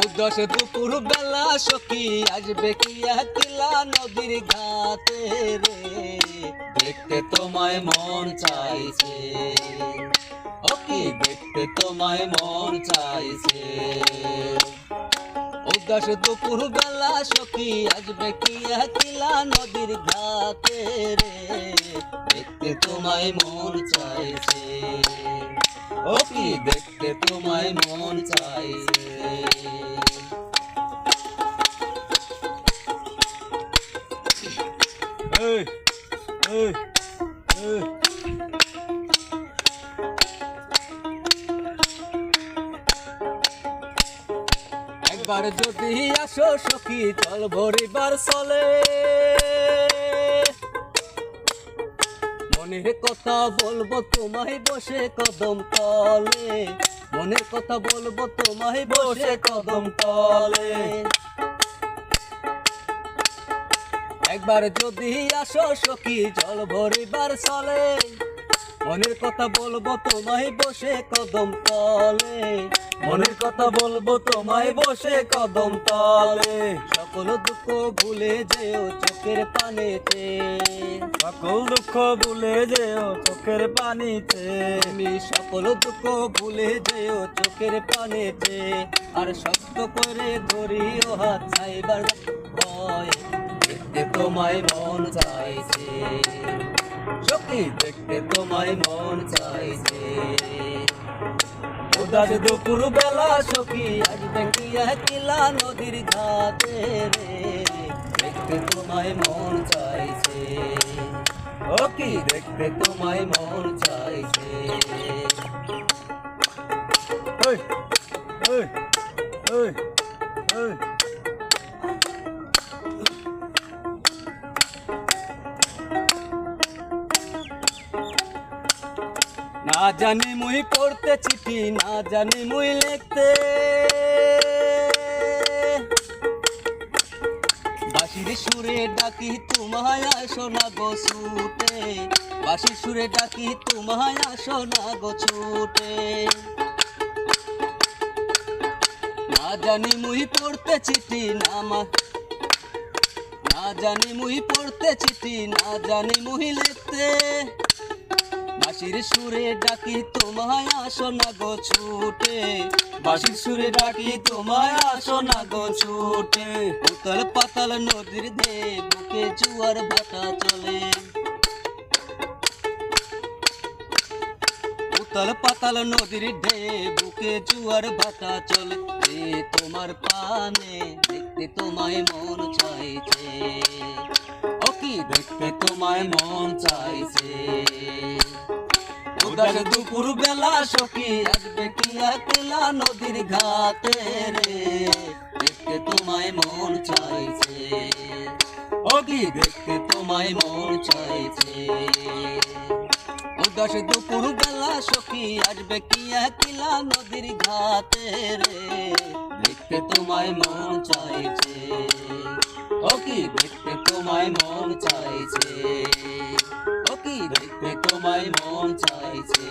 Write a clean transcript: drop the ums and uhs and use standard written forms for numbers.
উদ্দেশ্যে দুপুর বেলা সখী আসবে কি একলা নদীর ঘাটে রে, দেখতে তোমায় মন চাইছে, ও কি দেখতে তোমায় মন চাইছে। উদ্দেশ্যে দুপুর বেলা সখী আসবে কি একলা নদীর ঘাটে রে, দেখতে তোমায় মন চাইছে, ও কি দেখতে তোমায় মন চাইছে। একবার যদি আসো সখী জল ভরিবার চলে, মনের কথা বলবো তোমায় বসে কদম তলে, মনের কথা বলবো তোমায় বসে কদম তলে। একবার যদি আসো সখী জল ভরিবার চলে, মনের কথা বলবো তোমায় বসে কদম তলে, মনের কথা বলবো তোমায় বসে কদম তলে। সকল দুঃখ ভুলে যেও চোখের পানিতে, সকল দুঃখ ভুলে যেও চোখের পানিতে, তুমি সকল দুঃখ ভুলে যেও চোখের পানিতে। আর শক্ত করে ধরিও হাত চাইবার ভয়, দেখতে তোমায় মন চাইছে, সখী দেখতে তোমায় মন চাইছে। উদাস দুপুর বেলা সখী আসবে কি একলা নদীর ঘাটে রে, দেখতে তোমায় মন চাইছে, ও কি দেখতে তোমায় মন চাইছে। না জানি মুই পড়তে চিঠি, না জানি মুই লিখতে, বাঁশির সুরে ডাকি তোমায় আসো না গো ছুটে, বাঁশির সুরে ডাকি তোমায় আসো না গো ছুটে। না জানি মুই পড়তে চিঠি, না জানি মুই পড়তে চিঠি, না জানি মুই লিখতে, বাঁশির সুরে ডাকি তোমায় আসো না গো ছুটে, বাঁশির সুরে ডাকি তোমায় আসো না গো ছুটে। উতল পাতাল নদীর দে বুকে জুয়ার ভাটা চলে, উতল পাতাল নদীর ঢে বুকে জুয়ার ভাটা চলে। তোমার পানে দেখতে তোমায় মন চাইছে, ও কি দেখতে তোমায় মন চাইছে। উদাস দুপুর বেলা সখী আসবে কি একলা নদীর ঘাটে রে, দেখতে তোমায় মন চাইছে, ও কি দেখতে তোমায় মন চাইছে। উদাস দুপুর বেলা সখী আসবে কি একলা নদীর ঘাটে রে, দেখতে তোমায় মন চাইছে, ও কি দেখতে তোমায় মন চাইছে, ও কি দেখতে তোমায় মন চাইছে।